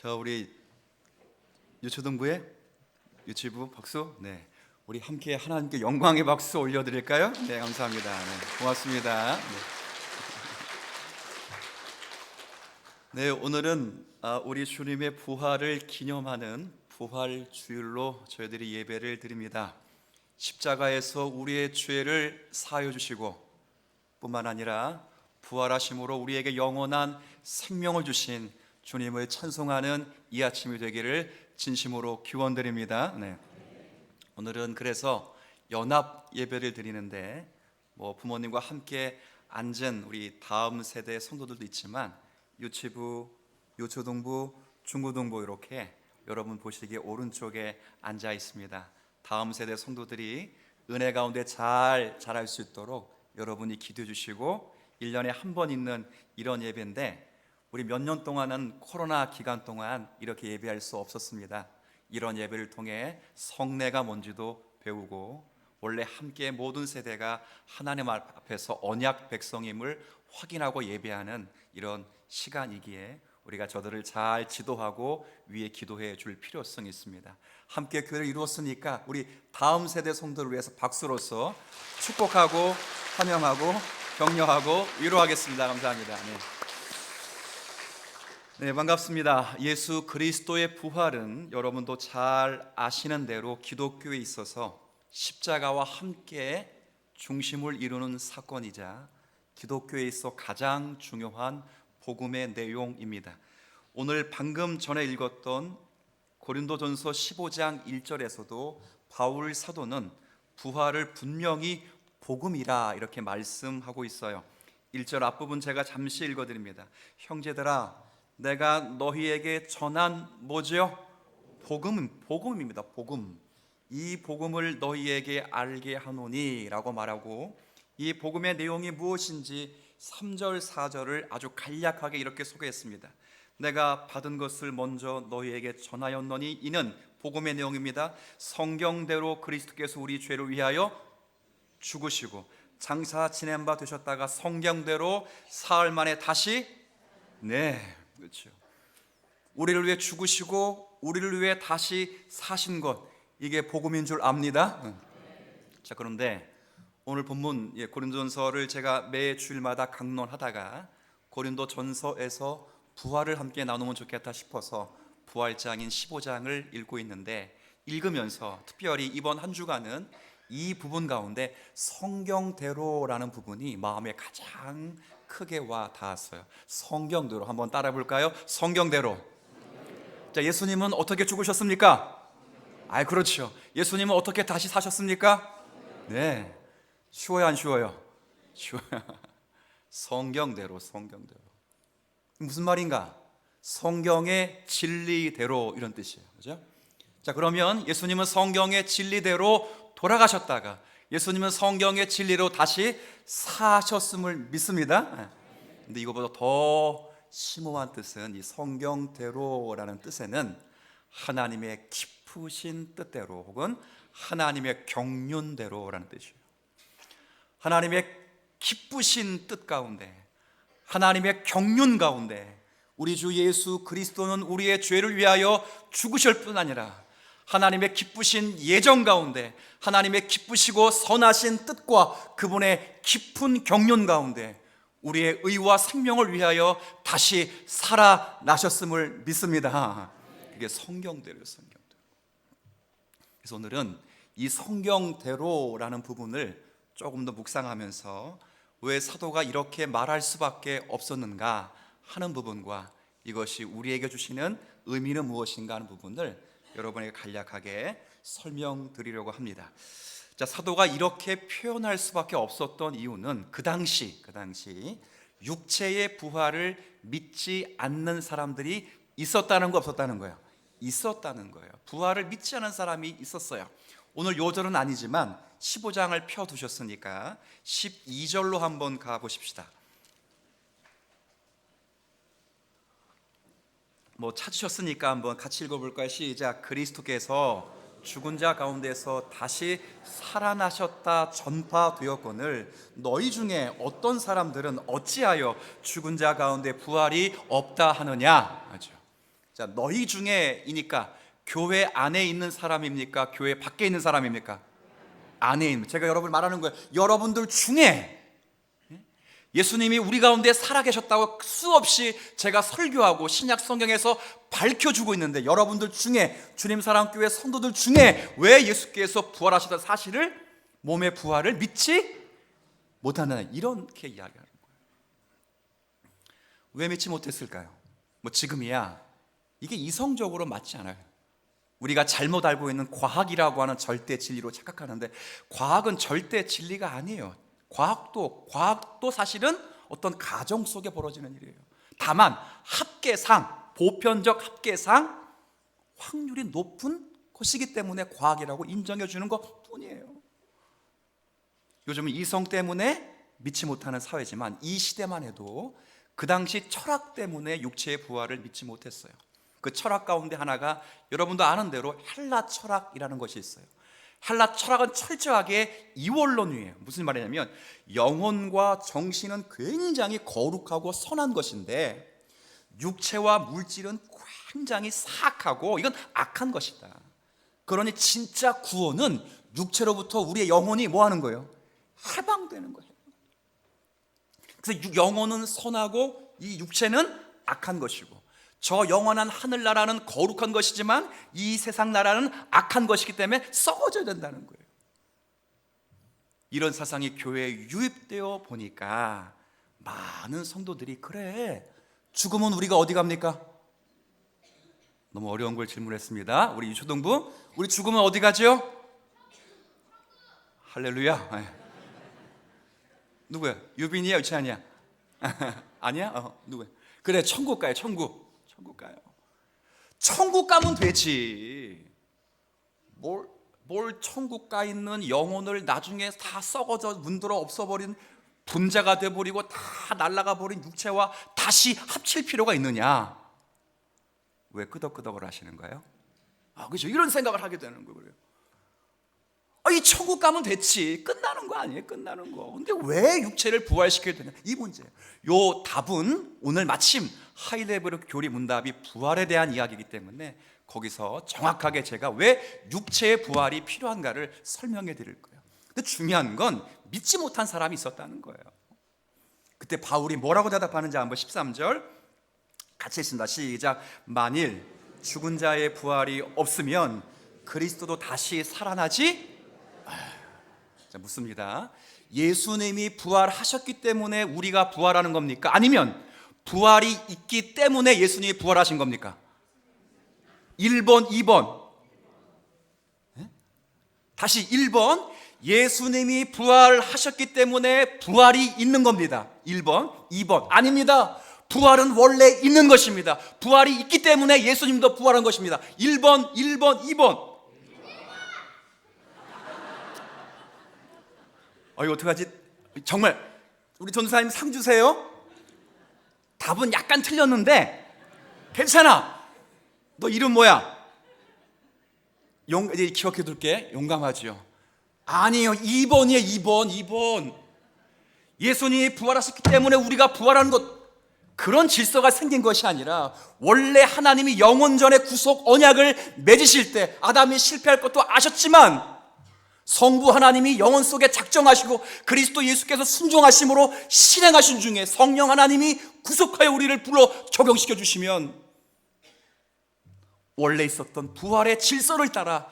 우리 유초등부의 유치부 박수. 네, 우리 함께 하나님께 영광의 박수 올려드릴까요? 네, 감사합니다. 네, 고맙습니다. 네, 오늘은 우리 주님의 부활을 기념하는 부활 주일로 저희들이 예배를 드립니다. 십자가에서 우리의 죄를 사하여 주시고 뿐만 아니라 부활하심으로 우리에게 영원한 생명을 주신 주님을 찬송하는 이 아침이 되기를 진심으로 기원드립니다. 네. 오늘은 그래서 연합 예배를 드리는데 부모님과 함께 앉은 우리 다음 세대 성도들도 있지만 유치부, 유초등부, 중고등부 이렇게 여러분 보시기에 오른쪽에 앉아 있습니다. 다음 세대 성도들이 은혜 가운데 잘 자랄 수 있도록 여러분이 기도해 주시고 1년에 한 번 있는 이런 예배인데 우리 몇 년 동안은 코로나 기간 동안 이렇게 예배할 수 없었습니다. 이런 예배를 통해 성례가 뭔지도 배우고 원래 함께 모든 세대가 하나님 앞에서 언약 백성임을 확인하고 예배하는 이런 시간이기에 우리가 저들을 잘 지도하고 위에 기도해 줄 필요성이 있습니다. 함께 교회를 이루었으니까 우리 다음 세대 성도를 위해서 박수로서 축복하고 환영하고 격려하고 위로하겠습니다. 감사합니다. 네, 반갑습니다. 예수 그리스도의 부활은 여러분도 잘 아시는 대로 기독교에 있어서 십자가와 함께 중심을 이루는 사건이자 기독교에 있어 가장 중요한 복음의 내용입니다. 오늘 방금 전에 읽었던 고린도전서 15장 1절에서도 바울 사도는 부활을 분명히 복음이라 이렇게 말씀하고 있어요. 1절 앞부분 제가 잠시 읽어드립니다. 형제들아, 내가 너희에게 전한 뭐죠? 복음입니다. 복음. 이 복음을 너희에게 알게 하노니 라고 말하고 이 복음의 내용이 무엇인지 3절 4절을 아주 간략하게 이렇게 소개했습니다. 내가 받은 것을 먼저 너희에게 전하였노니 이는 복음의 내용입니다. 성경대로 그리스도께서 우리 죄를 위하여 죽으시고 장사 지낸 바 되셨다가 성경대로 사흘 만에 다시 그렇죠. 우리를 위해 죽으시고 우리를 위해 다시 사신 것, 이게 복음인 줄 압니다. 자, 그런데 오늘 본문 고린도전서를 제가 매 주일마다 강론하다가 고린도전서에서 부활을 함께 나누면 좋겠다 싶어서 부활장인 15장을 읽고 있는데 읽으면서 특별히 이번 한 주간은 이 부분 가운데 성경대로라는 부분이 마음에 가장 크게 와 닿았어요. 성경대로 한번 따라 볼까요? 성경대로. 자, 예수님은 어떻게 죽으셨습니까? 그렇죠. 예수님은 어떻게 다시 사셨습니까? 네. 쉬워요, 안 쉬워요? 쉬워요. 성경대로. 무슨 말인가? 성경의 진리대로 이런 뜻이에요. 그죠? 자, 그러면 예수님은 성경의 진리대로 돌아가셨다가 예수님은 성경의 진리로 다시 사셨음을 믿습니다. 근데 이거보다 더 심오한 뜻은 이 성경대로라는 뜻에는 하나님의 깊으신 뜻대로 혹은 하나님의 경륜대로라는 뜻이에요. 하나님의 기쁘신 뜻 가운데, 하나님의 경륜 가운데 우리 주 예수 그리스도는 우리의 죄를 위하여 죽으실 뿐 아니라 하나님의 기쁘신 예정 가운데 하나님의 기쁘시고 선하신 뜻과 그분의 깊은 경륜 가운데 우리의 의와 생명을 위하여 다시 살아나셨음을 믿습니다. 이게 성경대로예요. 성경대로. 그래서 오늘은 이 성경대로라는 부분을 조금 더 묵상하면서 왜 사도가 이렇게 말할 수밖에 없었는가 하는 부분과 이것이 우리에게 주시는 의미는 무엇인가 하는 부분을 여러분에게 간략하게 설명드리려고 합니다. 자, 사도가 이렇게 표현할 수밖에 없었던 이유는 그 당시 육체의 부활을 믿지 않는 사람들이 있었다는 거 없었다는 거예요? 있었다는 거예요. 부활을 믿지 않은 사람이 있었어요. 오늘 요절은 아니지만 15장을 펴두셨으니까 12절로 한번 가보십시다. 찾으셨으니까 한번 같이 읽어볼까요? 시작. 그리스도께서 죽은 자 가운데서 다시 살아나셨다 전파되었거늘 너희 중에 어떤 사람들은 어찌하여 죽은 자 가운데 부활이 없다 하느냐 하죠. 자, 너희 중에이니까 교회 안에 있는 사람입니까? 교회 밖에 있는 사람입니까? 안에 있는. 제가 여러분 말하는 거예요. 여러분들 중에 예수님이 우리 가운데 살아계셨다고 수없이 제가 설교하고 신약 성경에서 밝혀주고 있는데, 여러분들 중에, 주님 사랑교회 성도들 중에 왜 예수께서 부활하셨다는 사실을, 몸의 부활을 믿지 못한다는, 이렇게 이야기하는 거예요. 왜 믿지 못했을까요? 뭐 지금이야 이게 이성적으로 맞지 않아요. 우리가 잘못 알고 있는 과학이라고 하는 절대 진리로 착각하는데, 과학은 절대 진리가 아니에요. 과학도 사실은 어떤 가정 속에 벌어지는 일이에요. 다만 합계상, 보편적 합계상 확률이 높은 것이기 때문에 과학이라고 인정해 주는 것 뿐이에요. 요즘은 이성 때문에 믿지 못하는 사회지만, 이 시대만 해도 그 당시 철학 때문에 육체의 부활을 믿지 못했어요. 그 철학 가운데 하나가 여러분도 아는 대로 헬라 철학이라는 것이 있어요. 헬라 철학은 철저하게 이원론이에요. 무슨 말이냐면, 영혼과 정신은 굉장히 거룩하고 선한 것인데 육체와 물질은 굉장히 사악하고 이건 악한 것이다. 그러니 진짜 구원은 육체로부터 우리의 영혼이 뭐 하는 거예요? 해방되는 거예요. 그래서 영혼은 선하고 이 육체는 악한 것이고, 저 영원한 하늘나라는 거룩한 것이지만 이 세상 나라는 악한 것이기 때문에 썩어져야 된다는 거예요. 이런 사상이 교회에 유입되어 보니까 많은 성도들이, 그래, 죽으면 우리가 어디 갑니까? 너무 어려운 걸 질문했습니다. 우리 유초동부, 우리 죽으면 어디 가죠? 할렐루야. 누구야? 유빈이야? 유찬이야? 아니야? 누구야? 그래, 천국 가요. 천국 가요. 천국 가면 되지. 뭘 천국 가 있는 영혼을 나중에 다 썩어져 문드러 없어버린, 분자가 돼버리고 다 날아가 버린 육체와 다시 합칠 필요가 있느냐? 왜 끄덕끄덕을 하시는 거예요? 그렇죠. 이런 생각을 하게 되는 거예요. 이 천국 가면 됐지. 끝나는 거 아니에요? 끝나는 거. 근데 왜 육체를 부활시켜야 되냐? 이 문제예요. 요 답은 오늘 마침 하이레벨 교리 문답이 부활에 대한 이야기이기 때문에 거기서 정확하게 제가 왜 육체의 부활이 필요한가를 설명해 드릴 거예요. 근데 중요한 건 믿지 못한 사람이 있었다는 거예요. 그때 바울이 뭐라고 대답하는지 한번 13절 같이 읽습니다. 시작. 만일 죽은 자의 부활이 없으면 그리스도도 다시 살아나지? 자, 묻습니다. 예수님이 부활하셨기 때문에 우리가 부활하는 겁니까? 아니면 부활이 있기 때문에 예수님이 부활하신 겁니까? 1번, 2번. 다시 1번, 예수님이 부활하셨기 때문에 부활이 있는 겁니다. 1번, 2번. 아닙니다. 부활은 원래 있는 것입니다. 부활이 있기 때문에 예수님도 부활한 것입니다. 1번, 1번, 2번. 이거 어떡하지? 정말 우리 전도사님 상 주세요. 답은 약간 틀렸는데 괜찮아. 너 이름 뭐야? 이제 기억해 둘게. 용감하죠? 아니에요. 2번이에요. 2번. 예수님이 부활하셨기 때문에 우리가 부활하는 것, 그런 질서가 생긴 것이 아니라, 원래 하나님이 영원전의 구속 언약을 맺으실 때 아담이 실패할 것도 아셨지만 성부 하나님이 영혼 속에 작정하시고 그리스도 예수께서 순종하심으로 실행하신 중에 성령 하나님이 구속하여 우리를 불러 적용시켜 주시면, 원래 있었던 부활의 질서를 따라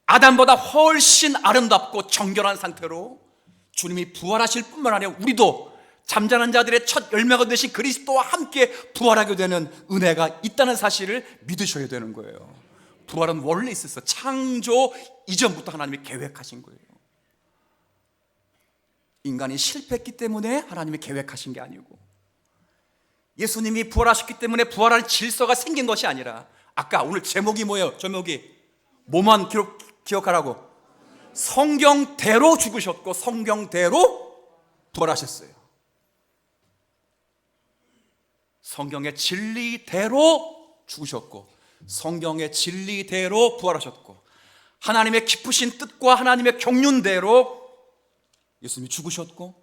아담보다 훨씬 아름답고 정결한 상태로 주님이 부활하실 뿐만 아니라 우리도 잠자는 자들의 첫 열매가 되신 그리스도와 함께 부활하게 되는 은혜가 있다는 사실을 믿으셔야 되는 거예요. 부활은 원래 있었어. 창조 이전부터 하나님이 계획하신 거예요. 인간이 실패했기 때문에 하나님이 계획하신 게 아니고, 예수님이 부활하셨기 때문에 부활할 질서가 생긴 것이 아니라, 아까 오늘 제목이 뭐예요? 제목이 뭐만 기억하라고? 성경대로 죽으셨고 성경대로 부활하셨어요. 성경의 진리대로 죽으셨고 성경의 진리대로 부활하셨고, 하나님의 깊으신 뜻과 하나님의 경륜대로 예수님이 죽으셨고,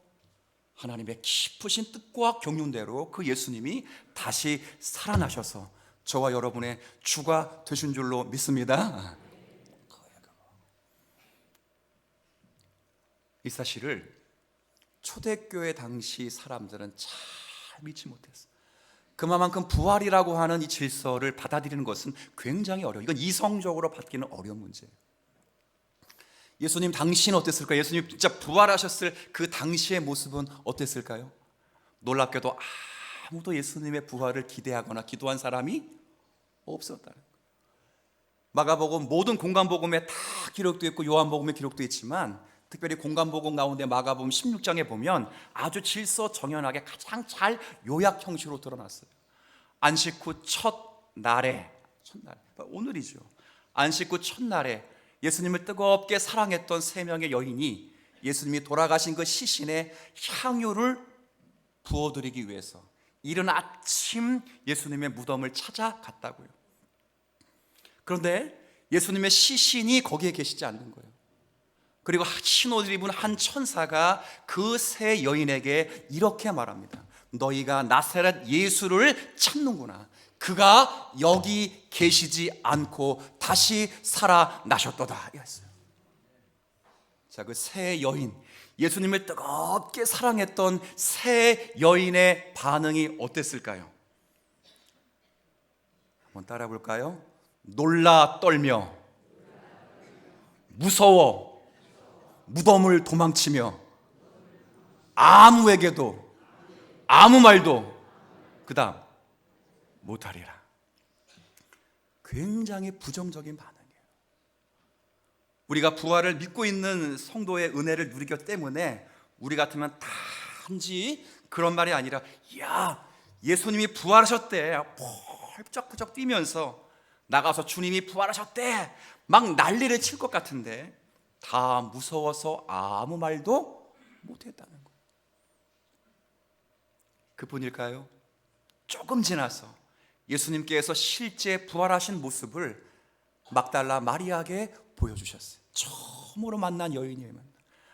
하나님의 깊으신 뜻과 경륜대로 그 예수님이 다시 살아나셔서 저와 여러분의 주가 되신 줄로 믿습니다. 이 사실을 초대교회 당시 사람들은 잘 믿지 못했어요. 그만큼 부활이라고 하는 이 질서를 받아들이는 것은 굉장히 어려워요. 이건 이성적으로 받기는 어려운 문제예요. 예수님 당시는 어땠을까요? 예수님 진짜 부활하셨을 그 당시의 모습은 어땠을까요? 놀랍게도 아무도 예수님의 부활을 기대하거나 기도한 사람이 없었다는 거예요. 마가복음 모든 공간복음에 다 기록되어 있고 요한복음에 기록되어 있지만 특별히 공간복음 가운데 마가복음 16장에 보면 아주 질서정연하게 가장 잘 요약 형식으로 드러났어요. 안식 후 첫날에 오늘이죠. 안식 후 첫날에 예수님을 뜨겁게 사랑했던 세 명의 여인이 예수님이 돌아가신 그 시신에 향유를 부어드리기 위해서 이른 아침 예수님의 무덤을 찾아갔다고요. 그런데 예수님의 시신이 거기에 계시지 않는 거예요. 그리고 흰옷을 입은 한 천사가 그 세 여인에게 이렇게 말합니다. 너희가 나사렛 예수를 찾는구나. 그가 여기 계시지 않고 다시 살아나셨도다. 이랬어요. 자, 그 세 여인, 예수님을 뜨겁게 사랑했던 세 여인의 반응이 어땠을까요? 한번 따라 볼까요? 놀라 떨며, 무서워, 무덤을 도망치며, 아무에게도 아무 말도 그 다음 못하리라. 굉장히 부정적인 반응이에요. 우리가 부활을 믿고 있는 성도의 은혜를 누리기 때문에 우리 같으면 단지 그런 말이 아니라 야, 예수님이 부활하셨대 펄쩍펄쩍 뛰면서 나가서 주님이 부활하셨대 막 난리를 칠 것 같은데 다 무서워서 아무 말도 못했다는 거예요. 그뿐일까요? 조금 지나서 예수님께서 실제 부활하신 모습을 막달라 마리아에게 보여주셨어요. 처음으로 만난 여인이에요.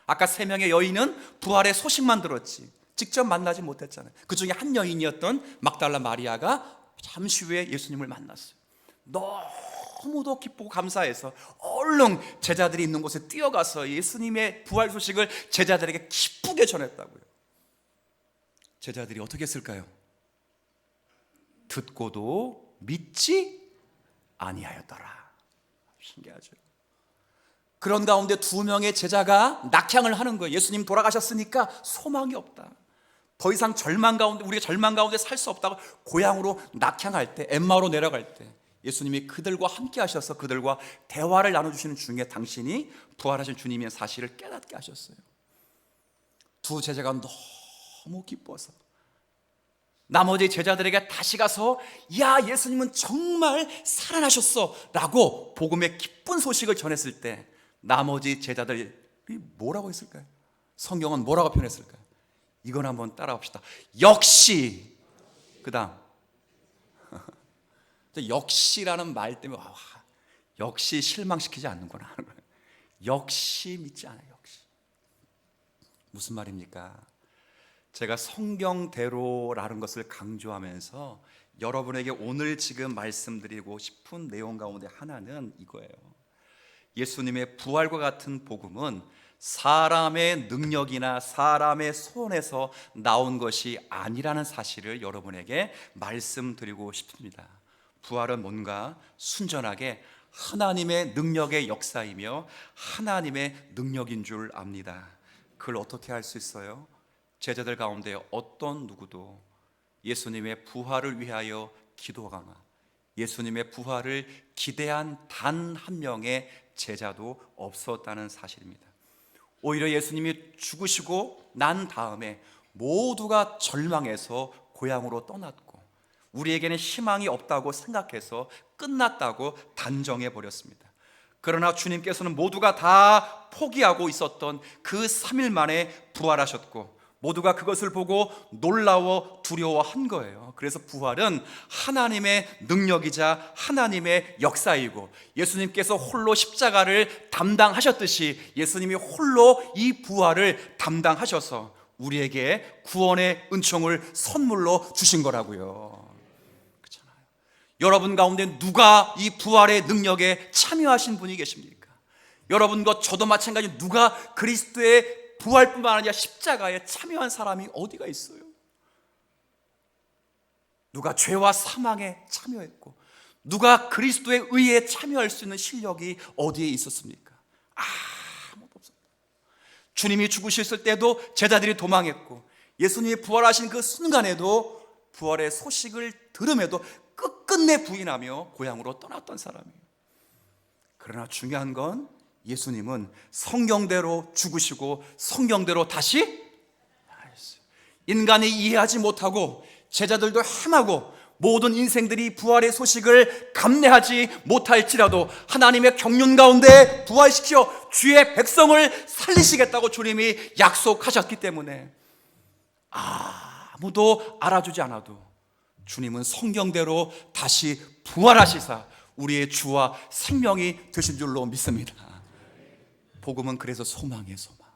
아까 세 명의 여인은 부활의 소식만 들었지 직접 만나지 못했잖아요. 그 중에 한 여인이었던 막달라 마리아가 잠시 후에 예수님을 만났어요. 너무도 기쁘고 감사해서 얼른 제자들이 있는 곳에 뛰어가서 예수님의 부활 소식을 제자들에게 기쁘게 전했다고요. 제자들이 어떻게 했을까요? 듣고도 믿지 아니하였더라. 신기하죠. 그런 가운데 두 명의 제자가 낙향을 하는 거예요. 예수님 돌아가셨으니까 소망이 없다. 더 이상 우리가 절망 가운데 살 수 없다고 고향으로 낙향할 때, 엠마오로 내려갈 때 예수님이 그들과 함께 하셔서 그들과 대화를 나눠주시는 중에 당신이 부활하신 주님의 사실을 깨닫게 하셨어요. 두 제자가 너무 기뻐서 나머지 제자들에게 다시 가서 야, 예수님은 정말 살아나셨어 라고 복음의 기쁜 소식을 전했을 때 나머지 제자들이 뭐라고 했을까요? 성경은 뭐라고 표현했을까요? 이건 한번 따라합시다. 역시. 그 다음 역시라는 말 때문에 역시 실망시키지 않는구나. 역시 믿지 않아요. 역시. 무슨 말입니까? 제가 성경대로라는 것을 강조하면서 여러분에게 오늘 지금 말씀드리고 싶은 내용 가운데 하나는 이거예요. 예수님의 부활과 같은 복음은 사람의 능력이나 사람의 손에서 나온 것이 아니라는 사실을 여러분에게 말씀드리고 싶습니다. 부활은 뭔가 순전하게 하나님의 능력의 역사이며 하나님의 능력인 줄 압니다. 그걸 어떻게 할 수 있어요? 제자들 가운데 어떤 누구도 예수님의 부활을 위하여 기도하거나 예수님의 부활을 기대한 단 한 명의 제자도 없었다는 사실입니다. 오히려 예수님이 죽으시고 난 다음에 모두가 절망해서 고향으로 떠났고 우리에게는 희망이 없다고 생각해서 끝났다고 단정해 버렸습니다. 그러나 주님께서는 모두가 다 포기하고 있었던 그 3일 만에 부활하셨고 모두가 그것을 보고 놀라워 두려워한 거예요. 그래서 부활은 하나님의 능력이자 하나님의 역사이고 예수님께서 홀로 십자가를 담당하셨듯이 예수님이 홀로 이 부활을 담당하셔서 우리에게 구원의 은총을 선물로 주신 거라고요. 그렇잖아요. 여러분 가운데 누가 이 부활의 능력에 참여하신 분이 계십니까? 여러분과 저도 마찬가지 누가 그리스도의 부활뿐만 아니라 십자가에 참여한 사람이 어디가 있어요? 누가 죄와 사망에 참여했고 누가 그리스도의 의에 참여할 수 있는 실력이 어디에 있었습니까? 아무도 없었다. 주님이 죽으셨을 때도 제자들이 도망했고 예수님이 부활하신 그 순간에도 부활의 소식을 들음에도 끝끝내 부인하며 고향으로 떠났던 사람이에요. 그러나 중요한 건 예수님은 성경대로 죽으시고 성경대로 다시 살아있어요. 인간이 이해하지 못하고 제자들도 헤매고 모든 인생들이 부활의 소식을 감내하지 못할지라도 하나님의 경륜 가운데 부활시켜 주의 백성을 살리시겠다고 주님이 약속하셨기 때문에 아무도 알아주지 않아도 주님은 성경대로 다시 부활하시사 우리의 주와 생명이 되신 줄로 믿습니다. 복음은 그래서 소망이에요, 소망.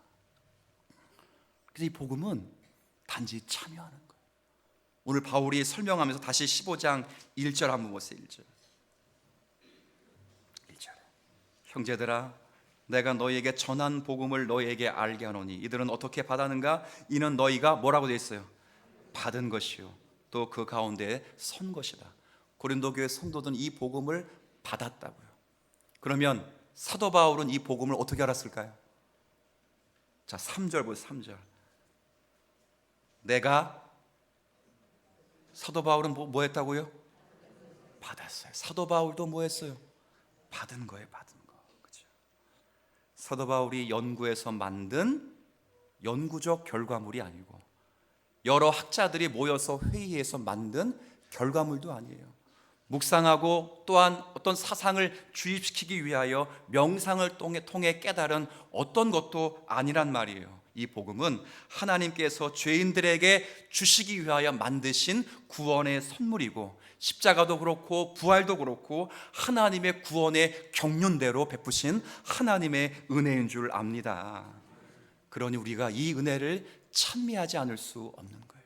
그래서 이 복음은 단지 참여하는 거예요. 오늘 바울이 설명하면서 다시 15장 1절 한번 보세요. 1절. 형제들아 내가 너희에게 전한 복음을 너희에게 알게 하노니 이들은 어떻게 받았는가? 이는 너희가 뭐라고 되어 있어요? 받은 것이요 또 그 가운데 선 것이다. 고린도 교회 성도들은 이 복음을 받았다고요. 그러면 사도 바울은 이 복음을 어떻게 알았을까요? 자, 3절 보세요. 3절. 내가 사도 바울은 뭐 했다고요? 받았어요. 사도 바울도 뭐 했어요? 받은 거예요, 받은 거. 그렇죠? 사도 바울이 연구해서 만든 연구적 결과물이 아니고 여러 학자들이 모여서 회의해서 만든 결과물도 아니에요. 묵상하고 또한 어떤 사상을 주입시키기 위하여 명상을 통해 깨달은 어떤 것도 아니란 말이에요. 이 복음은 하나님께서 죄인들에게 주시기 위하여 만드신 구원의 선물이고 십자가도 그렇고 부활도 그렇고 하나님의 구원의 경륜대로 베푸신 하나님의 은혜인 줄 압니다. 그러니 우리가 이 은혜를 찬미하지 않을 수 없는 거예요.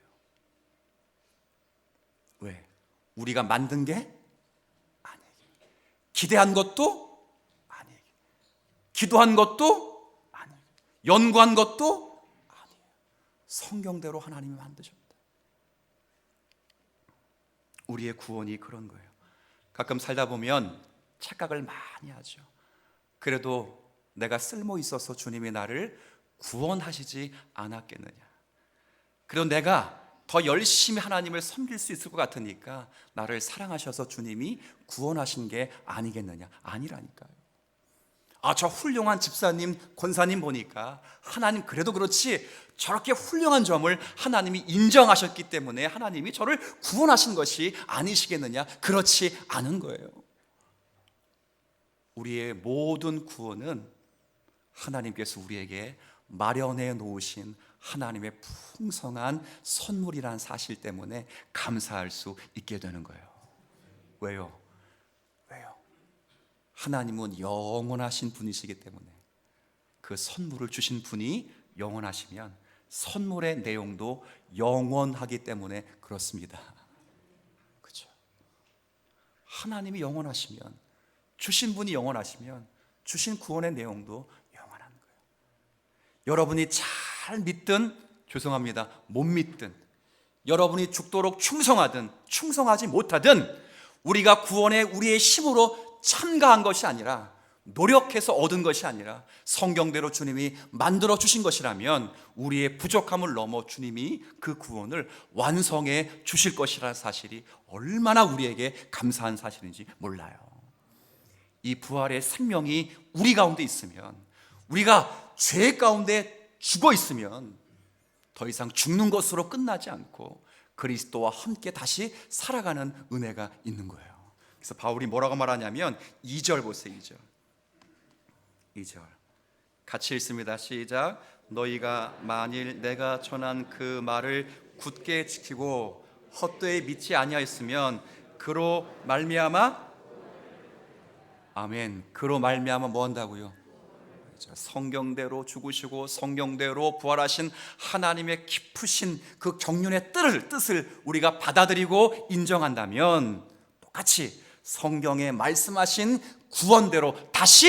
왜? 우리가 만든 게 아니에요. 기대한 것도 아니에요. 기도한 것도 아니에요. 연구한 것도 아니에요. 성경대로 하나님이 만드셨다. 우리의 구원이 그런 거예요. 가끔 살다 보면 착각을 많이 하죠. 그래도 내가 쓸모 있어서 주님이 나를 구원하시지 않았겠느냐. 그리고 내가 더 열심히 하나님을 섬길 수 있을 것 같으니까 나를 사랑하셔서 주님이 구원하신 게 아니겠느냐. 아니라니까요. 저 훌륭한 집사님, 권사님 보니까 하나님 그래도 그렇지 저렇게 훌륭한 점을 하나님이 인정하셨기 때문에 하나님이 저를 구원하신 것이 아니시겠느냐. 그렇지 않은 거예요. 우리의 모든 구원은 하나님께서 우리에게 마련해 놓으신 하나님의 풍성한 선물이라는 사실 때문에 감사할 수 있게 되는 거예요. 왜요? 하나님은 영원하신 분이시기 때문에 그 선물을 주신 분이 영원하시면 선물의 내용도 영원하기 때문에 그렇습니다. 그렇죠? 하나님이 영원하시면 주신 분이 영원하시면 주신 구원의 내용도 영원한 거예요. 여러분이 잘 믿든 죄송합니다 못 믿든 여러분이 죽도록 충성하든 충성하지 못하든 우리가 구원에 우리의 힘으로 참가한 것이 아니라 노력해서 얻은 것이 아니라 성경대로 주님이 만들어 주신 것이라면 우리의 부족함을 넘어 주님이 그 구원을 완성해 주실 것이라는 사실이 얼마나 우리에게 감사한 사실인지 몰라요. 이 부활의 생명이 우리 가운데 있으면 우리가 죄 가운데 죽어 있으면 더 이상 죽는 것으로 끝나지 않고 그리스도와 함께 다시 살아가는 은혜가 있는 거예요. 그래서 바울이 뭐라고 말하냐면 2절 보세요. 2절 같이 읽습니다. 시작. 너희가 만일 내가 전한 그 말을 굳게 지키고 헛되이 믿지 아니하였으면 그로 말미암아 아멘. 그로 말미암아 뭐 한다고요? 성경대로 죽으시고 성경대로 부활하신 하나님의 깊으신 그 경륜의 뜻을 우리가 받아들이고 인정한다면 마치 성경에 말씀하신 구원대로 다시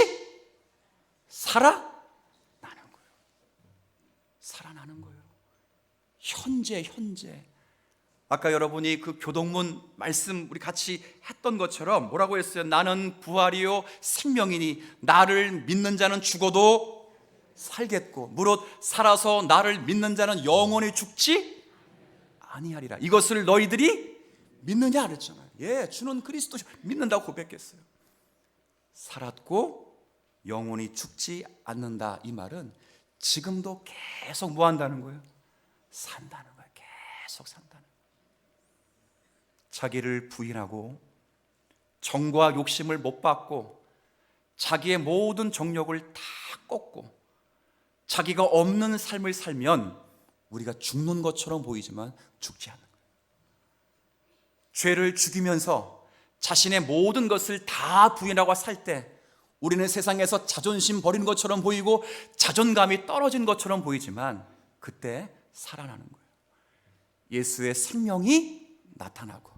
살아나는 거예요. 살아나는 거예요. 현재. 아까 여러분이 그 교동문 말씀 우리 같이 했던 것처럼 뭐라고 했어요? 나는 부활이요 생명이니 나를 믿는 자는 죽어도 살겠고 무릇 살아서 나를 믿는 자는 영원히 죽지 아니하리라. 이것을 너희들이 믿느냐 그랬잖아요. 예, 주는 그리스도 믿는다고 고백했어요. 살았고 영원히 죽지 않는다. 이 말은 지금도 계속 뭐 한다는 거예요? 산다는 거예요. 계속 산다는 거예요. 자기를 부인하고 정과 욕심을 못 받고 자기의 모든 정욕을 다 꺾고 자기가 없는 삶을 살면 우리가 죽는 것처럼 보이지만 죽지 않는 거예요. 죄를 죽이면서 자신의 모든 것을 다 부인하고 살 때 우리는 세상에서 자존심 버리는 것처럼 보이고 자존감이 떨어진 것처럼 보이지만 그때 살아나는 거예요. 예수의 생명이 나타나고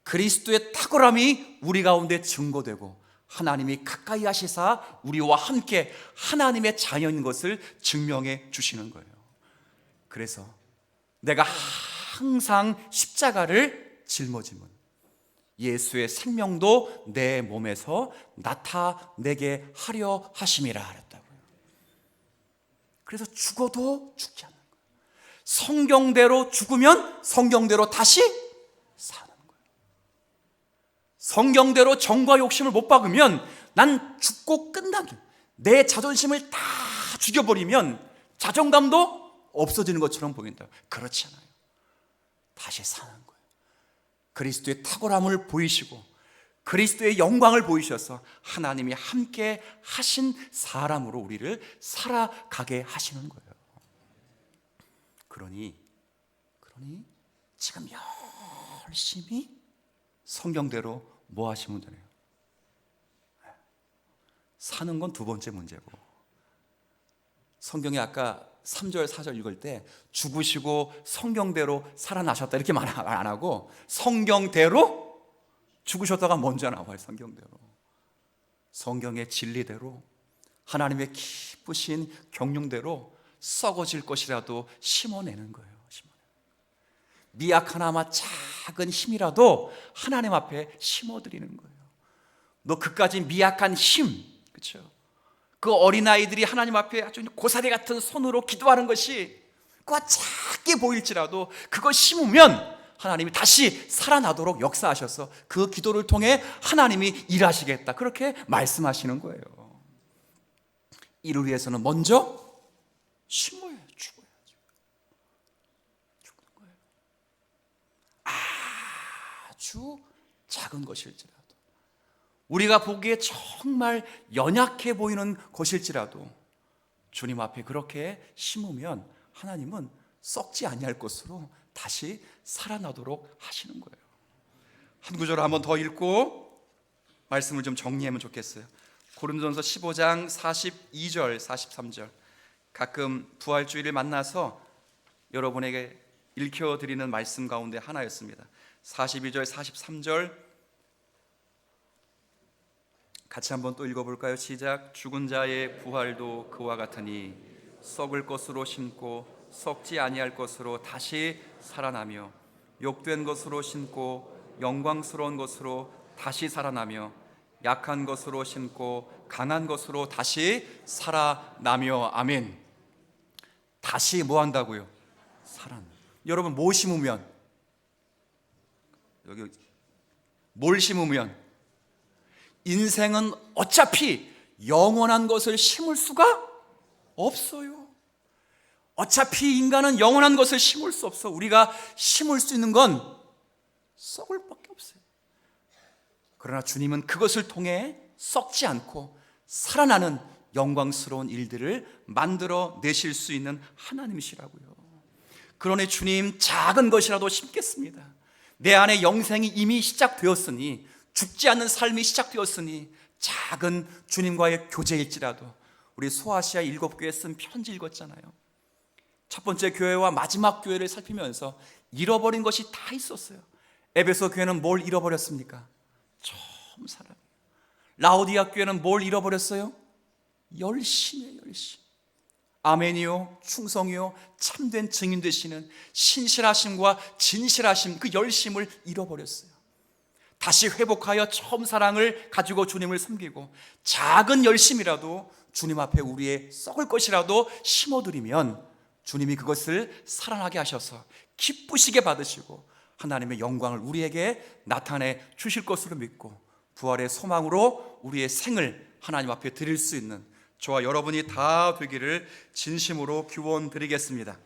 그리스도의 탁월함이 우리 가운데 증거되고 하나님이 가까이 하시사 우리와 함께 하나님의 자녀인 것을 증명해 주시는 거예요. 그래서 내가 항상 십자가를 짊어지면 예수의 생명도 내 몸에서 나타내게 하려 하심이라 그랬다고요. 그래서 죽어도 죽지 않는 거예요. 성경대로 죽으면 성경대로 다시 사는 거예요. 성경대로 정과 욕심을 못 박으면 난 죽고 끝나기, 내 자존심을 다 죽여버리면 자존감도 없어지는 것처럼 보인다. 그렇지 않아요. 다시 사는 거예요. 그리스도의 탁월함을 보이시고 그리스도의 영광을 보이셔서 하나님이 함께 하신 사람으로 우리를 살아가게 하시는 거예요. 그러니 지금 열심히 성경대로 뭐 하시면 되네요. 사는 건 두 번째 문제고, 성경에 아까 3절 4절 읽을 때 죽으시고 성경대로 살아나셨다 이렇게 말 안 하고 성경대로 죽으셨다가 먼저 나와요. 성경대로, 성경의 진리대로, 하나님의 기쁘신 경륜대로 썩어질 것이라도 심어내는 거예요. 미약하나마 작은 힘이라도 하나님 앞에 심어드리는 거예요. 너 그까지 미약한 힘, 그렇죠? 그 어린아이들이 하나님 앞에 아주 고사리 같은 손으로 기도하는 것이 그와 작게 보일지라도 그거 심으면 하나님이 다시 살아나도록 역사하셔서 그 기도를 통해 하나님이 일하시겠다, 그렇게 말씀하시는 거예요. 이를 위해서는 먼저 심어야 죽어야죠. 죽는 거예요. 아주 작은 것일지라도, 우리가 보기에 정말 연약해 보이는 것일지라도 주님 앞에 그렇게 심으면 하나님은 썩지 아니할 것으로 다시 살아나도록 하시는 거예요. 한 구절 한번 더 읽고 말씀을 좀 정리하면 좋겠어요. 고린도전서 15장 42절 43절, 가끔 부활주일을 만나서 여러분에게 읽혀드리는 말씀 가운데 하나였습니다. 42절 43절 같이 한번 또 읽어볼까요? 시작. 죽은 자의 부활도 그와 같으니 썩을 것으로 심고 썩지 아니할 것으로 다시 살아나며 욕된 것으로 심고 영광스러운 것으로 다시 살아나며 약한 것으로 심고 강한 것으로 다시 살아나며. 아멘. 다시 뭐 한다고요? 살아나. 여러분 뭐 심으면, 여기 뭘 심으면? 인생은 어차피 영원한 것을 심을 수가 없어요. 어차피 인간은 영원한 것을 심을 수 없어. 우리가 심을 수 있는 건 썩을 밖에 없어요. 그러나 주님은 그것을 통해 썩지 않고 살아나는 영광스러운 일들을 만들어 내실 수 있는 하나님이시라고요. 그러니 주님, 작은 것이라도 심겠습니다. 내 안에 영생이 이미 시작되었으니, 죽지 않는 삶이 시작되었으니, 작은 주님과의 교제일지라도, 우리 소아시아 7교회 쓴 편지 읽었잖아요. 첫 번째 교회와 마지막 교회를 살피면서 잃어버린 것이 다 있었어요. 에베소 교회는 뭘 잃어버렸습니까? 처음 사랑. 라오디아 교회는 뭘 잃어버렸어요? 열심이에요, 열심. 아멘이요, 충성이요, 참된 증인 되시는 신실하심과 진실하심, 그 열심을 잃어버렸어요. 다시 회복하여 처음 사랑을 가지고 주님을 섬기고 작은 열심이라도 주님 앞에 우리의 썩을 것이라도 심어드리면 주님이 그것을 살아나게 하셔서 기쁘시게 받으시고 하나님의 영광을 우리에게 나타내 주실 것으로 믿고 부활의 소망으로 우리의 생을 하나님 앞에 드릴 수 있는 저와 여러분이 다 되기를 진심으로 기원드리겠습니다.